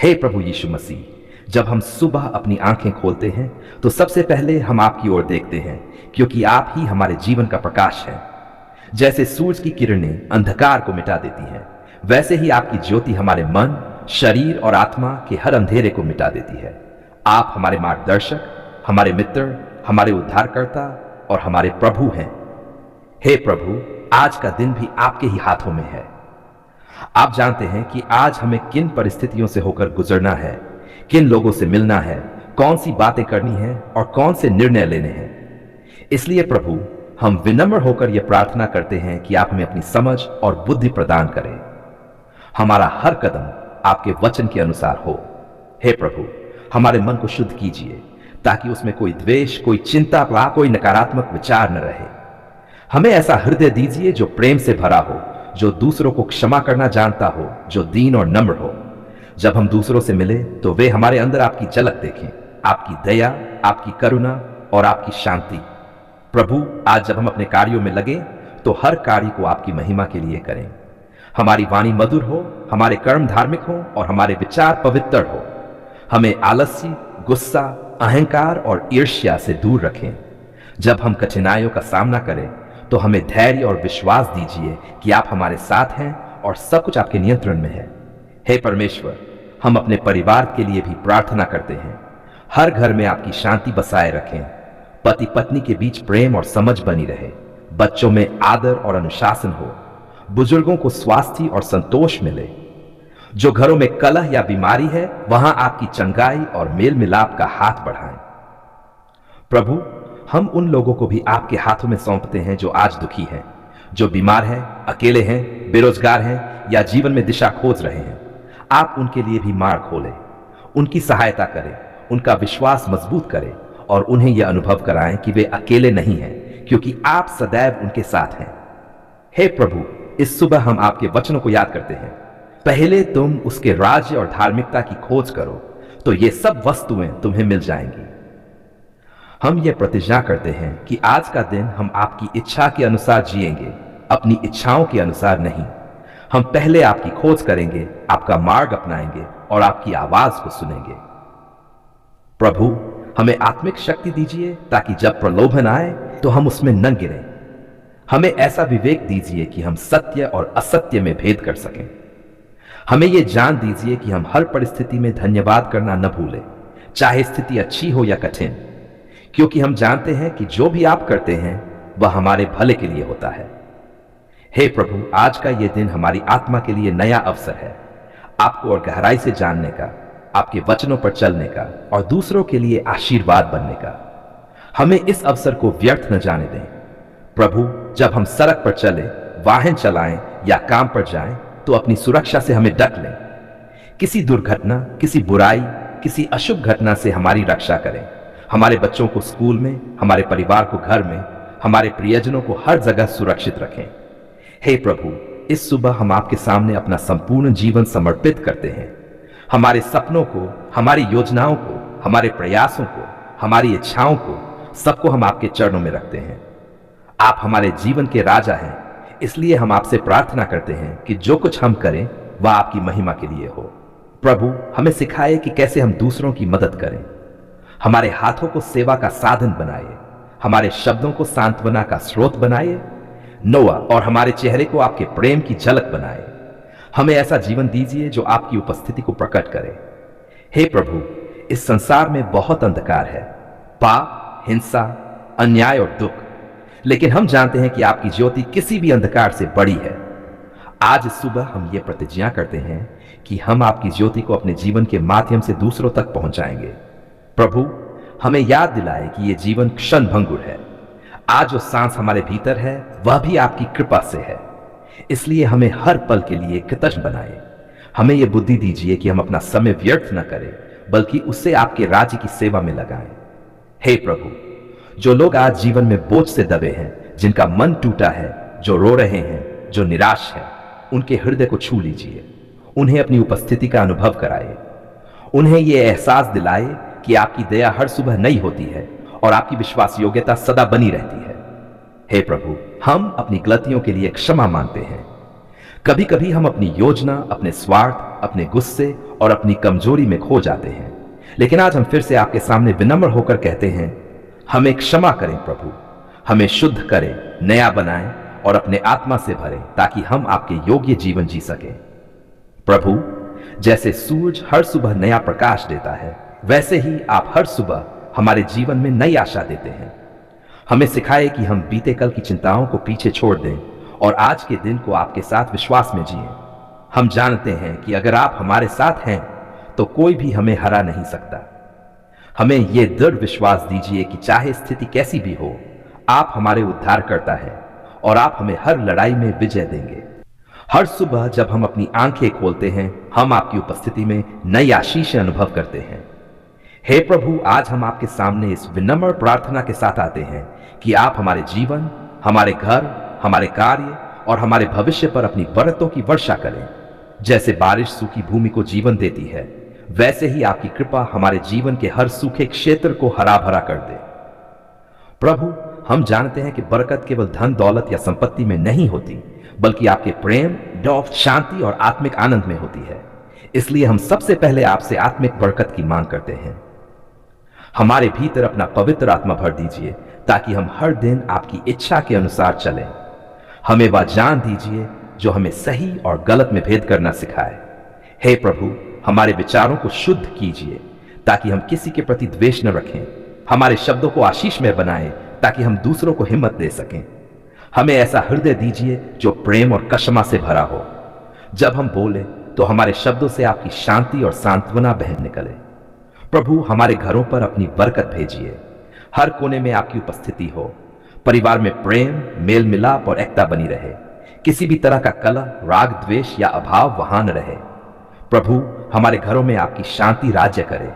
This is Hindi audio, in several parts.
हे प्रभु यीशु मसीह, जब हम सुबह अपनी आंखें खोलते हैं तो सबसे पहले हम आपकी ओर देखते हैं, क्योंकि आप ही हमारे जीवन का प्रकाश है। जैसे सूरज की किरणें अंधकार को मिटा देती हैं, वैसे ही आपकी ज्योति हमारे मन, शरीर और आत्मा के हर अंधेरे को मिटा देती है। आप हमारे मार्गदर्शक, हमारे मित्र, हमारे उद्धारकर्ता और हमारे प्रभु हैं। हे प्रभु, आज का दिन भी आपके ही हाथों में है। आप जानते हैं कि आज हमें किन परिस्थितियों से होकर गुजरना है, किन लोगों से मिलना है, कौन सी बातें करनी है और कौन से निर्णय लेने हैं। इसलिए प्रभु, हम विनम्र होकर यह प्रार्थना करते हैं कि आप हमें अपनी समझ और बुद्धि प्रदान करें। हमारा हर कदम आपके वचन के अनुसार हो। हे प्रभु, हमारे मन को शुद्ध कीजिए ताकि उसमें कोई द्वेष, कोई चिंता व कोई नकारात्मक विचार न रहे। हमें ऐसा हृदय दीजिए जो प्रेम से भरा हो, जो दूसरों को क्षमा करना जानता हो, जो दीन और नम्र हो। जब हम दूसरों से मिले तो वे हमारे अंदर आपकी झलक देखें, आपकी दया, आपकी करुणा और आपकी शांति। प्रभु, आज जब हम अपने कार्यों में लगे तो हर कार्य को आपकी महिमा के लिए करें। हमारी वाणी मधुर हो, हमारे कर्म धार्मिक हो और हमारे विचार पवित्र हो। हमें आलस्य, गुस्सा, अहंकार और ईर्ष्या से दूर रखें। जब हम कठिनाइयों का सामना करें तो हमें धैर्य और विश्वास दीजिए कि आप हमारे साथ हैं और सब कुछ आपके नियंत्रण में है। हे परमेश्वर, हम अपने परिवार के लिए भी प्रार्थना करते हैं। हर घर में आपकी शांति बसाए रखें। पति पत्नी के बीच प्रेम और समझ बनी रहे। बच्चों में आदर और अनुशासन हो। बुजुर्गों को स्वास्थ्य और संतोष मिले। जो घरों में कलह या बीमारी है, वहां आपकी चंगाई और मेल मिलाप का हाथ बढ़ाएं। प्रभु, हम उन लोगों को भी आपके हाथों में सौंपते हैं जो आज दुखी हैं, जो बीमार हैं, अकेले हैं, बेरोजगार हैं या जीवन में दिशा खोज रहे हैं। आप उनके लिए भी मार्ग खोलें, उनकी सहायता करें, उनका विश्वास मजबूत करें और उन्हें यह अनुभव कराएं कि वे अकेले नहीं हैं, क्योंकि आप सदैव उनके साथ हैं। हे प्रभु, इस सुबह हम आपके वचनों को याद करते हैं। पहले तुम उसके राज्य और धार्मिकता की खोज करो तो ये सब वस्तुएं तुम्हें मिल जाएंगी। हम ये प्रतिज्ञा करते हैं कि आज का दिन हम आपकी इच्छा के अनुसार जिएंगे, अपनी इच्छाओं के अनुसार नहीं। हम पहले आपकी खोज करेंगे, आपका मार्ग अपनाएंगे और आपकी आवाज को सुनेंगे। प्रभु, हमें आत्मिक शक्ति दीजिए ताकि जब प्रलोभन आए तो हम उसमें न गिरें। हमें ऐसा विवेक दीजिए कि हम सत्य और असत्य में भेद कर सकें। हमें यह जान दीजिए कि हम हर परिस्थिति में धन्यवाद करना न भूलें, चाहे स्थिति अच्छी हो या कठिन, क्योंकि हम जानते हैं कि जो भी आप करते हैं वह हमारे भले के लिए होता है। हे प्रभु, आज का यह दिन हमारी आत्मा के लिए नया अवसर है, आपको और गहराई से जानने का, आपके वचनों पर चलने का और दूसरों के लिए आशीर्वाद बनने का। हमें इस अवसर को व्यर्थ न जाने दें। प्रभु, जब हम सड़क पर चलें, वाहन चलाएं या काम पर जाएं तो अपनी सुरक्षा से हमें ढक लें। किसी दुर्घटना, किसी बुराई, किसी अशुभ घटना से हमारी रक्षा करें। हमारे बच्चों को स्कूल में, हमारे परिवार को घर में, हमारे प्रियजनों को हर जगह सुरक्षित रखें। हे प्रभु, इस सुबह हम आपके सामने अपना संपूर्ण जीवन समर्पित करते हैं। हमारे सपनों को, हमारी योजनाओं को, हमारे प्रयासों को, हमारी इच्छाओं को, सबको हम आपके चरणों में रखते हैं। आप हमारे जीवन के राजा हैं, इसलिए हम आपसे प्रार्थना करते हैं कि जो कुछ हम करें वह आपकी महिमा के लिए हो। प्रभु, हमें सिखाए कि कैसे हम दूसरों की मदद करें। हमारे हाथों को सेवा का साधन बनाए, हमारे शब्दों को सांत्वना का स्रोत बनाए, नोआ और हमारे चेहरे को आपके प्रेम की झलक बनाए। हमें ऐसा जीवन दीजिए जो आपकी उपस्थिति को प्रकट करे। हे प्रभु, इस संसार में बहुत अंधकार है, पाप, हिंसा, अन्याय और दुख, लेकिन हम जानते हैं कि आपकी ज्योति किसी भी अंधकार से बड़ी है। आज सुबह हम ये प्रतिज्ञा करते हैं कि हम आपकी ज्योति को अपने जीवन के माध्यम से दूसरों तक पहुंचाएंगे। प्रभु, हमें याद दिलाए कि यह जीवन क्षण भंगुर है। आज जो सांस हमारे भीतर है वह भी आपकी कृपा से है, इसलिए हमें हर पल के लिए कृतज्ञ बनाए। हमें यह बुद्धि दीजिए कि हम अपना समय व्यर्थ न करें, बल्कि उससे आपके राज्य की सेवा में लगाएं। हे प्रभु, जो लोग आज जीवन में बोझ से दबे हैं, जिनका मन टूटा है, जो रो रहे हैं, जो निराश है, उनके हृदय को छू लीजिए। उन्हें अपनी उपस्थिति का अनुभव कराए। उन्हें यह एहसास दिलाए कि आपकी दया हर सुबह नई होती है और आपकी विश्वास योग्यता सदा बनी रहती है। हे प्रभु, हम अपनी गलतियों के लिए क्षमा मांगते हैं। कभी कभी हम अपनी योजना, अपने स्वार्थ, अपने गुस्से और अपनी कमजोरी में खो जाते हैं। लेकिन आज हम फिर से आपके सामने विनम्र होकर कहते हैं, हमें क्षमा करें प्रभु, हमें शुद्ध करें, नया बनाएं और अपने आत्मा से भरें ताकि हम आपके योग्य जीवन जी सकें। प्रभु, जैसे सूरज हर सुबह नया प्रकाश देता है, वैसे ही आप हर सुबह हमारे जीवन में नई आशा देते हैं। हमें सिखाए कि हम बीते कल की चिंताओं को पीछे छोड़ दें और आज के दिन को आपके साथ विश्वास में जिएं। हम जानते हैं कि अगर आप हमारे साथ हैं तो कोई भी हमें हरा नहीं सकता। हमें यह दृढ़ विश्वास दीजिए कि चाहे स्थिति कैसी भी हो, आप हमारे उद्धारकर्ता हैं और आप हमें हर लड़ाई में विजय देंगे। हर सुबह जब हम अपनी आंखें खोलते हैं, हम आपकी उपस्थिति में नई आशीष अनुभव करते हैं। हे प्रभु, आज हम आपके सामने इस विनम्र प्रार्थना के साथ आते हैं कि आप हमारे जीवन, हमारे घर, हमारे कार्य और हमारे भविष्य पर अपनी बरकतों की वर्षा करें। जैसे बारिश सूखी भूमि को जीवन देती है, वैसे ही आपकी कृपा हमारे जीवन के हर सूखे क्षेत्र को हरा भरा कर दे। प्रभु, हम जानते हैं कि बरकत केवल धन दौलत या संपत्ति में नहीं होती, बल्कि आपके प्रेम, डॉफ, शांति और आत्मिक आनंद में होती है। इसलिए हम सबसे पहले आपसे आत्मिक बरकत की मांग करते हैं। हमारे भीतर अपना पवित्र आत्मा भर दीजिए ताकि हम हर दिन आपकी इच्छा के अनुसार चलें। हमें वह ज्ञान दीजिए जो हमें सही और गलत में भेद करना सिखाए। हे प्रभु, हमारे विचारों को शुद्ध कीजिए ताकि हम किसी के प्रति द्वेष न रखें। हमारे शब्दों को आशीष में बनाएं ताकि हम दूसरों को हिम्मत दे सकें। हमें ऐसा हृदय दीजिए जो प्रेम और क्षमा से भरा हो। जब हम बोले तो हमारे शब्दों से आपकी शांति और सांत्वना बह निकले। प्रभु, हमारे घरों पर अपनी बरकत भेजिए। हर कोने में आपकी उपस्थिति हो। परिवार में प्रेम, मेल मिलाप और एकता बनी रहे। किसी भी तरह का कलह, राग, द्वेष या अभाव वहां न रहे। प्रभु, हमारे घरों में आपकी शांति राज्य करे।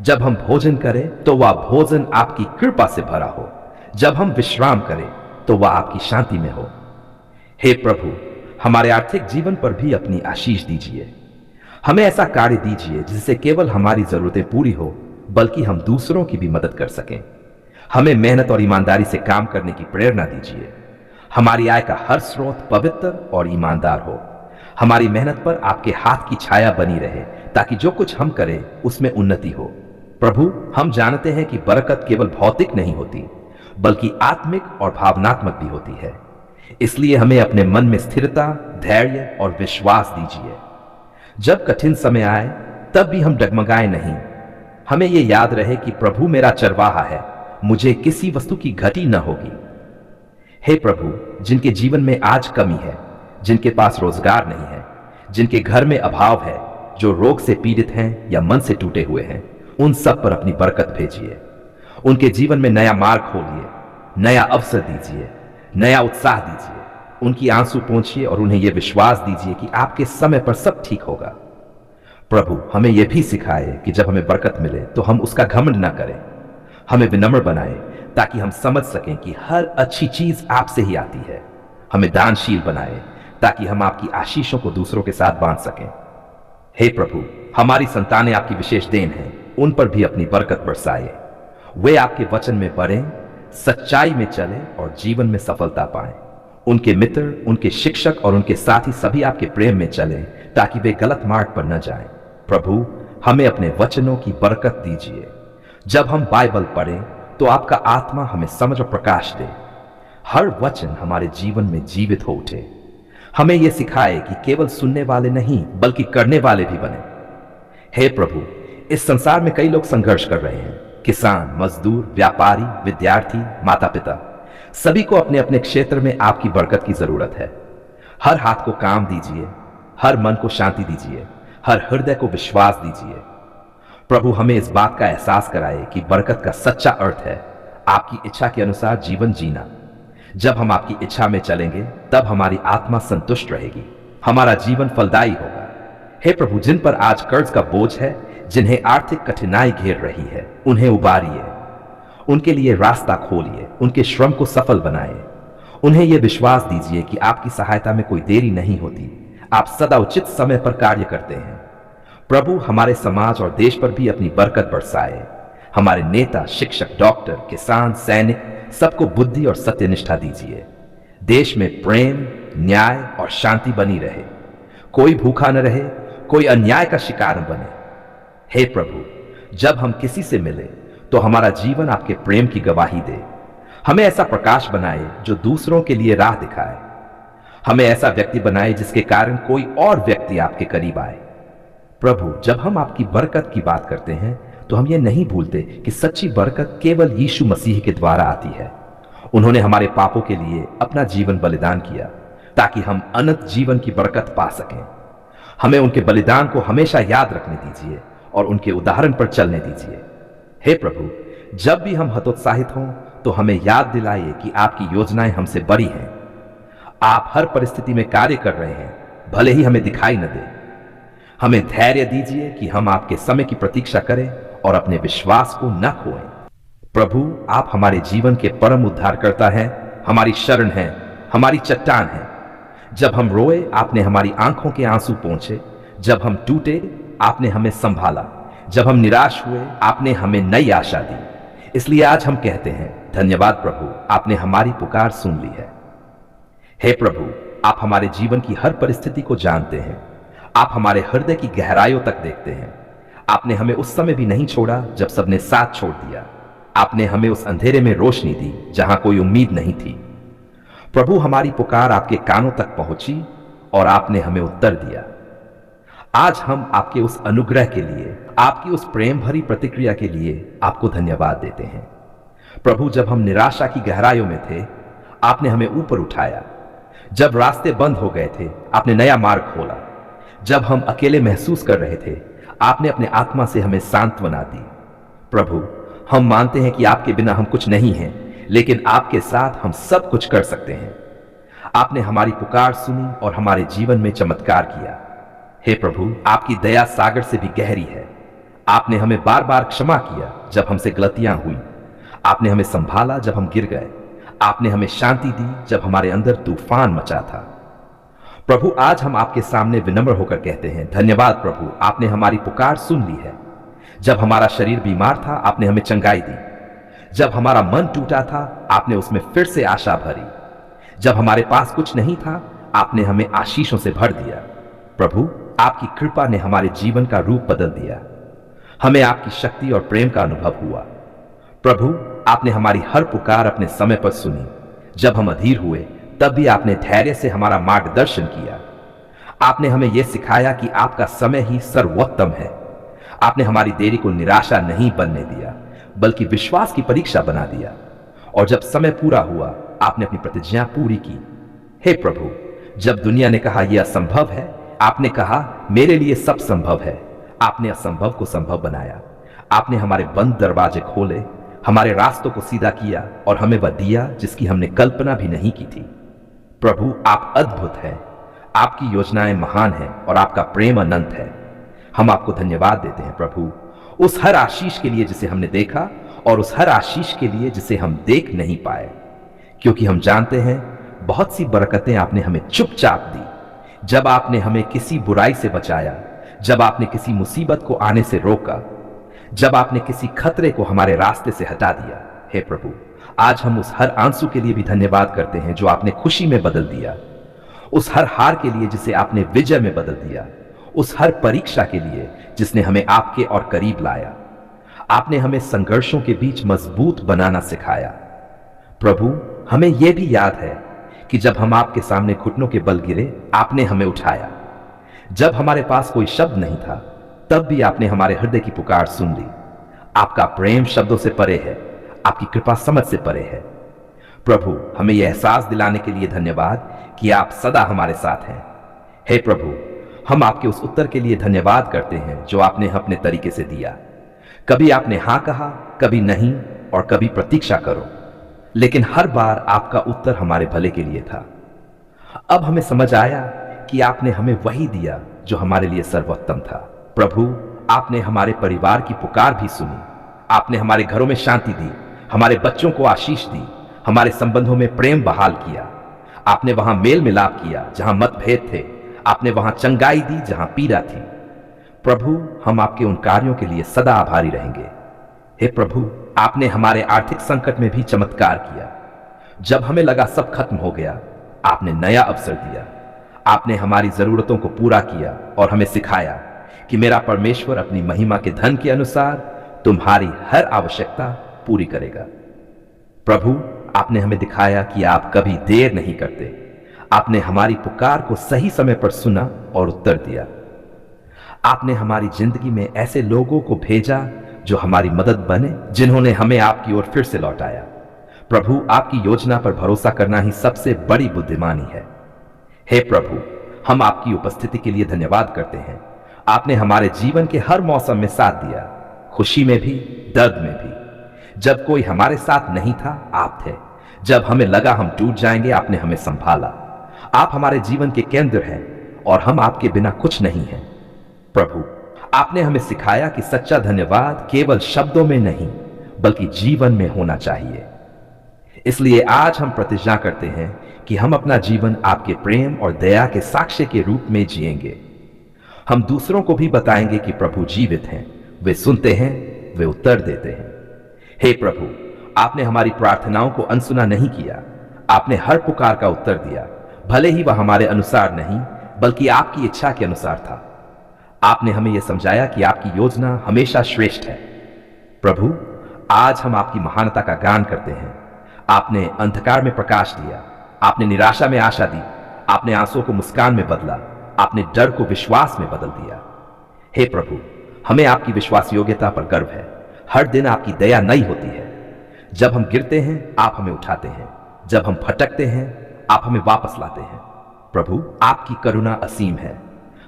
जब हम भोजन करें तो वह भोजन आपकी कृपा से भरा हो। जब हम विश्राम करें तो वह आपकी शांति में हो। हे प्रभु, हमारे आर्थिक जीवन पर भी अपनी आशीष दीजिए। हमें ऐसा कार्य दीजिए जिससे केवल हमारी जरूरतें पूरी हो, बल्कि हम दूसरों की भी मदद कर सकें। हमें मेहनत और ईमानदारी से काम करने की प्रेरणा दीजिए। हमारी आय का हर स्रोत पवित्र और ईमानदार हो। हमारी मेहनत पर आपके हाथ की छाया बनी रहे ताकि जो कुछ हम करें उसमें उन्नति हो। प्रभु, हम जानते हैं कि बरकत केवल भौतिक नहीं होती, बल्कि आत्मिक और भावनात्मक भी होती है। इसलिए हमें अपने मन में स्थिरता, धैर्य और विश्वास दीजिए। जब कठिन समय आए तब भी हम डगमगाए नहीं। हमें यह याद रहे कि प्रभु मेरा चरवाहा है, मुझे किसी वस्तु की घटी न होगी। हे प्रभु, जिनके जीवन में आज कमी है, जिनके पास रोजगार नहीं है, जिनके घर में अभाव है, जो रोग से पीड़ित हैं या मन से टूटे हुए हैं, उन सब पर अपनी बरकत भेजिए। उनके जीवन में नया मार्ग खोलिए, नया अवसर दीजिए, नया उत्साह दीजिए। उनकी आंसू पोंछिए और उन्हें यह विश्वास दीजिए कि आपके समय पर सब ठीक होगा। प्रभु, हमें यह भी सिखाए कि जब हमें बरकत मिले तो हम उसका घमंड ना करें। हमें विनम्र बनाए ताकि हम समझ सकें कि हर अच्छी चीज आपसे ही आती है। हमें दानशील बनाए ताकि हम आपकी आशीषों को दूसरों के साथ बांट सकें। हे प्रभु, हमारी संतानें आपकी विशेष देन हैं, उन पर भी अपनी बरकत बरसाए। वे आपके वचन में बढ़ें, सच्चाई में चलें और जीवन में सफलता पाएं। उनके मित्र, उनके शिक्षक और उनके साथी सभी आपके प्रेम में चलें ताकि वे गलत मार्ग पर न जाएं। प्रभु, हमें अपने वचनों की बरकत दीजिए। जब हम बाइबल पढ़ें तो आपका आत्मा हमें समझ और प्रकाश दे। हर वचन हमारे जीवन में जीवित हो उठे। हमें यह सिखाए कि केवल सुनने वाले नहीं बल्कि करने वाले भी बने। हे प्रभु, इस संसार में कई लोग संघर्ष कर रहे हैं। किसान, मजदूर, व्यापारी, विद्यार्थी, माता पिता, सभी को अपने अपने क्षेत्र में आपकी बरकत की जरूरत है। हर हाथ को काम दीजिए, हर मन को शांति दीजिए, हर हृदय को विश्वास दीजिए। प्रभु, हमें इस बात का एहसास कराए कि बरकत का सच्चा अर्थ है आपकी इच्छा के अनुसार जीवन जीना। जब हम आपकी इच्छा में चलेंगे तब हमारी आत्मा संतुष्ट रहेगी, हमारा जीवन फलदायी होगा। हे प्रभु, जिन पर आज कर्ज का बोझ है, जिन्हें आर्थिक कठिनाई घेर रही है, उन्हें उबारिए, उनके लिए रास्ता खोलिए, उनके श्रम को सफल बनाए। उन्हें यह विश्वास दीजिए कि आपकी सहायता में कोई देरी नहीं होती, आप सदा उचित समय पर कार्य करते हैं। प्रभु, हमारे समाज और देश पर भी अपनी बरकत बरसाए। हमारे नेता, शिक्षक, डॉक्टर, किसान, सैनिक, सबको बुद्धि और सत्यनिष्ठा दीजिए। देश में प्रेम, न्याय और शांति बनी रहे, कोई भूखा न रहे, कोई अन्याय का शिकार न बने। हे प्रभु, जब हम किसी से मिले तो हमारा जीवन आपके प्रेम की गवाही दे। हमें ऐसा प्रकाश बनाए जो दूसरों के लिए राह दिखाए। हमें ऐसा व्यक्ति बनाए जिसके कारण कोई और व्यक्ति आपके करीब आए। प्रभु, जब हम आपकी बरकत की बात करते हैं तो हम ये नहीं भूलते कि सच्ची बरकत केवल यीशु मसीह के द्वारा आती है। उन्होंने हमारे पापों के लिए अपना जीवन बलिदान किया ताकि हम अनंत जीवन की बरकत पा सकें। हमें उनके बलिदान को हमेशा याद रखने दीजिए और उनके उदाहरण पर चलने दीजिए। हे प्रभु, जब भी हम हतोत्साहित हों तो हमें याद दिलाइए कि आपकी योजनाएं हमसे बड़ी हैं। आप हर परिस्थिति में कार्य कर रहे हैं, भले ही हमें दिखाई न दे। हमें धैर्य दीजिए कि हम आपके समय की प्रतीक्षा करें और अपने विश्वास को न खोएं। प्रभु, आप हमारे जीवन के परम उद्धारकर्ता हैं, हमारी शरण हैं, हमारी चट्टान हैं। जब हम रोए, आपने हमारी आंखों के आंसू पोंछे। जब हम टूटे, आपने हमें संभाला। जब हम निराश हुए, आपने हमें नई आशा दी। इसलिए आज हम कहते हैं, धन्यवाद प्रभु, आपने हमारी पुकार सुन ली है। हे प्रभु, आप हमारे जीवन की हर परिस्थिति को जानते हैं। आप हमारे हृदय की गहराइयों तक देखते हैं। आपने हमें उस समय भी नहीं छोड़ा जब सबने साथ छोड़ दिया। आपने हमें उस अंधेरे में रोशनी दी जहां कोई उम्मीद नहीं थी। प्रभु, हमारी पुकार आपके कानों तक पहुंची और आपने हमें उत्तर दिया। आज हम आपके उस अनुग्रह के लिए, आपकी उस प्रेम भरी प्रतिक्रिया के लिए आपको धन्यवाद देते हैं। प्रभु, जब हम निराशा की गहराइयों में थे, आपने हमें ऊपर उठाया। जब रास्ते बंद हो गए थे, आपने नया मार्ग खोला। जब हम अकेले महसूस कर रहे थे, आपने अपने आत्मा से हमें सांत्वना दी। प्रभु, हम मानते हैं कि आपके बिना हम कुछ नहीं हैं, लेकिन आपके साथ हम सब कुछ कर सकते हैं। आपने हमारी पुकार सुनी और हमारे जीवन में चमत्कार किया। हे प्रभु, आपकी दया सागर से भी गहरी है। आपने हमें बार बार क्षमा किया जब हमसे गलतियां हुई। आपने हमें संभाला जब हम गिर गए। आपने हमें शांति दी जब हमारे अंदर तूफान मचा था। प्रभु, आज हम आपके सामने विनम्र होकर कहते हैं, धन्यवाद प्रभु, आपने हमारी पुकार सुन ली है। जब हमारा शरीर बीमार था, आपने हमें चंगाई दी। जब हमारा मन टूटा था, आपने उसमें फिर से आशा भरी। जब हमारे पास कुछ नहीं था, आपने हमें आशीषों से भर दिया। प्रभु, आपकी कृपा ने हमारे जीवन का रूप बदल दिया। हमें आपकी शक्ति और प्रेम का अनुभव हुआ। प्रभु, आपने हमारी हर पुकार अपने समय पर सुनी। जब हम अधीर हुए, तब भी आपने धैर्य से हमारा मार्गदर्शन किया। आपने हमें यह सिखाया कि आपका समय ही सर्वोत्तम है। आपने हमारी देरी को निराशा नहीं बनने दिया, बल्कि विश्वास की परीक्षा बना दिया। और जब समय पूरा हुआ, आपने अपनी प्रतिज्ञा पूरी की। हे प्रभु, जब दुनिया ने कहा यह असंभव है, आपने कहा मेरे लिए सब संभव है। आपने असंभव को संभव बनाया। आपने हमारे बंद दरवाजे खोले, हमारे रास्तों को सीधा किया और हमें वह दिया जिसकी हमने कल्पना भी नहीं की थी। प्रभु, आप अद्भुत हैं। आपकी योजनाएं महान हैं और आपका प्रेम अनंत है। हम आपको धन्यवाद देते हैं प्रभु, उस हर आशीष के लिए जिसे हमने देखा और उस हर आशीष के लिए जिसे हम देख नहीं पाए, क्योंकि हम जानते हैं बहुत सी बरकतें आपने हमें चुपचाप दी। जब आपने हमें किसी बुराई से बचाया, जब आपने किसी मुसीबत को आने से रोका, जब आपने किसी खतरे को हमारे रास्ते से हटा दिया। हे प्रभु, आज हम उस हर आंसू के लिए भी धन्यवाद करते हैं जो आपने खुशी में बदल दिया, उस हर हार के लिए जिसे आपने विजय में बदल दिया, उस हर परीक्षा के लिए जिसने हमें आपके और करीब लाया। आपने हमें संघर्षों के बीच मजबूत बनाना सिखाया। प्रभु, हमें यह भी याद है कि जब हम आपके सामने घुटनों के बल गिरे, आपने हमें उठाया। जब हमारे पास कोई शब्द नहीं था, तब भी आपने हमारे हृदय की पुकार सुन ली। आपका प्रेम शब्दों से परे है, आपकी कृपा समझ से परे है। प्रभु, हमें यह एहसास दिलाने के लिए धन्यवाद कि आप सदा हमारे साथ हैं। हे प्रभु, हम आपके उस उत्तर के लिए धन्यवाद करते हैं जो आपने अपने तरीके से दिया। कभी आपने हां कहा, कभी नहीं और कभी प्रतीक्षा करो, लेकिन हर बार आपका उत्तर हमारे भले के लिए था। अब हमें समझ आया कि आपने हमें वही दिया जो हमारे लिए सर्वोत्तम था। प्रभु, आपने हमारे परिवार की पुकार भी सुनी। आपने हमारे घरों में शांति दी, हमारे बच्चों को आशीष दी, हमारे संबंधों में प्रेम बहाल किया। आपने वहां मेल मिलाप किया जहां मतभेद थे। आपने वहां चंगाई दी जहां पीड़ा थी। प्रभु, हम आपके उन कार्यों के लिए सदा आभारी रहेंगे। हे प्रभु, आपने हमारे आर्थिक संकट में भी चमत्कार किया। जब हमें लगा सब खत्म हो गया, आपने नया अवसर दिया। आपने हमारी जरूरतों को पूरा किया और हमें सिखाया कि मेरा परमेश्वर अपनी महिमा के धन के अनुसार तुम्हारी हर आवश्यकता पूरी करेगा। प्रभु, आपने हमें दिखाया कि आप कभी देर नहीं करते। आपने हमारी पुकार को सही समय पर सुना और उत्तर दिया। आपने हमारी जिंदगी में ऐसे लोगों को भेजा जो हमारी मदद बने, जिन्होंने हमें आपकी ओर फिर से लौटाया। प्रभु, आपकी योजना पर भरोसा करना ही सबसे बड़ी बुद्धिमानी है। हे प्रभु, हम आपकी उपस्थिति के लिए धन्यवाद करते हैं। आपने हमारे जीवन के हर मौसम में साथ दिया, खुशी में भी, दर्द में भी। जब कोई हमारे साथ नहीं था, आप थे। जब हमें लगा हम टूट जाएंगे, आपने हमें संभाला। आप हमारे जीवन के केंद्र हैं और हम आपके बिना कुछ नहीं हैं। प्रभु, आपने हमें सिखाया कि सच्चा धन्यवाद केवल शब्दों में नहीं बल्कि जीवन में होना चाहिए। इसलिए आज हम प्रतिज्ञा करते हैं कि हम अपना जीवन आपके प्रेम और दया के साक्ष्य के रूप में जिएंगे। हम दूसरों को भी बताएंगे कि प्रभु जीवित हैं, वे सुनते हैं, वे उत्तर देते हैं। हे प्रभु, आपने हमारी प्रार्थनाओं को अनसुना नहीं किया। आपने हर पुकार का उत्तर दिया, भले ही वह हमारे अनुसार नहीं बल्कि आपकी इच्छा के अनुसार था। आपने हमें यह समझाया कि आपकी योजना हमेशा श्रेष्ठ है। प्रभु, आज हम आपकी महानता का गान करते हैं। आपने अंधकार में प्रकाश दिया, आपने निराशा में आशा दी, आपने आंसुओं को मुस्कान में बदला, आपने डर को विश्वास में बदल दिया। हे प्रभु, हमें आपकी विश्वास योग्यता पर गर्व है। हर दिन आपकी दया नई होती है। जब हम गिरते हैं, आप हमें उठाते हैं। जब हम भटकते हैं, आप हमें वापस लाते हैं। प्रभु, आपकी करुणा असीम है।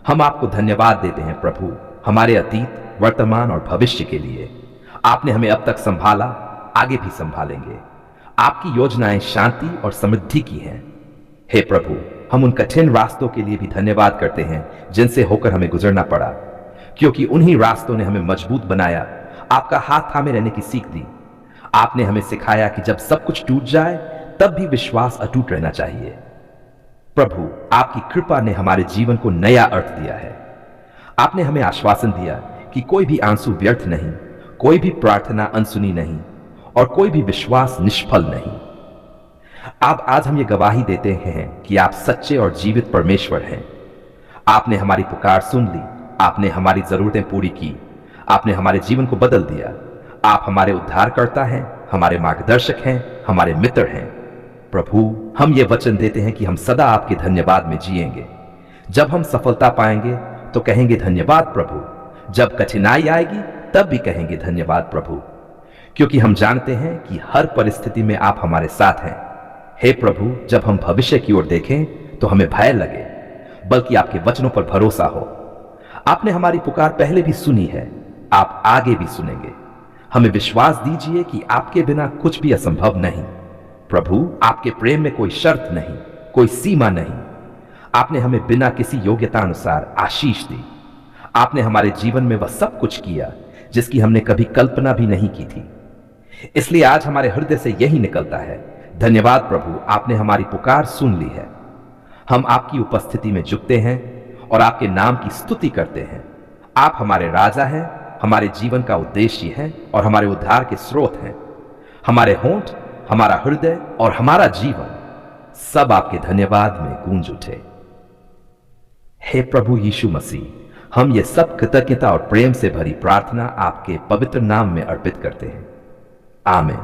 हम आपको धन्यवाद देते हैं प्रभु, हमारे अतीत, वर्तमान और भविष्य के लिए। आपने हमें अब तक संभाला, आगे भी संभालेंगे। आपकी योजनाएं शांति और समृद्धि की हैं। हे प्रभु, हम उन कठिन रास्तों के लिए भी धन्यवाद करते हैं जिनसे होकर हमें गुजरना पड़ा, क्योंकि उन्हीं रास्तों ने हमें मजबूत बनाया, आपका हाथ थामे रहने की सीख दी। आपने हमें सिखाया कि जब सब कुछ टूट जाए तब भी विश्वास अटूट रहना चाहिए। प्रभु, आपकी कृपा ने हमारे जीवन को नया अर्थ दिया है। आपने हमें आश्वासन दिया कि कोई भी आंसू व्यर्थ नहीं, कोई भी प्रार्थना अनसुनी नहीं और कोई भी विश्वास निष्फल नहीं। आप आज हम ये गवाही देते हैं कि आप सच्चे और जीवित परमेश्वर हैं। आपने हमारी पुकार सुन ली, आपने हमारी जरूरतें पूरी की, आपने हमारे जीवन को बदल दिया। आप हमारे उद्धारकर्ता हैं, हमारे मार्गदर्शक हैं, हमारे मित्र हैं। प्रभु, हम ये वचन देते हैं कि हम सदा आपके धन्यवाद में जिएंगे। जब हम सफलता पाएंगे तो कहेंगे धन्यवाद प्रभु। जब कठिनाई आएगी तब भी कहेंगे धन्यवाद प्रभु, क्योंकि हम जानते हैं कि हर परिस्थिति में आप हमारे साथ हैं। हे प्रभु, जब हम भविष्य की ओर देखें तो हमें भय लगे, बल्कि आपके वचनों पर भरोसा हो। आपने हमारी पुकार पहले भी सुनी है, आप आगे भी सुनेंगे। हमें विश्वास दीजिए कि आपके बिना कुछ भी असंभव नहीं। प्रभु, आपके प्रेम में कोई शर्त नहीं, कोई सीमा नहीं। आपने हमें बिना किसी योग्यता अनुसार आशीष दी। आपने हमारे जीवन में वह सब कुछ किया जिसकी हमने कभी कल्पना भी नहीं की थी। इसलिए आज हमारे हृदय से यही निकलता है, धन्यवाद प्रभु, आपने हमारी पुकार सुन ली है। हम आपकी उपस्थिति में झुकते हैं और आपके नाम की स्तुति करते हैं। आप हमारे राजा हैं, हमारे जीवन का उद्देश्य है और हमारे उद्धार के स्रोत हैं। हमारे होंठ, हमारा हृदय और हमारा जीवन सब आपके धन्यवाद में गूंज उठे। हे प्रभु यीशु मसीह, हम ये सब कृतज्ञता और प्रेम से भरी प्रार्थना आपके पवित्र नाम में अर्पित करते हैं। आमीन।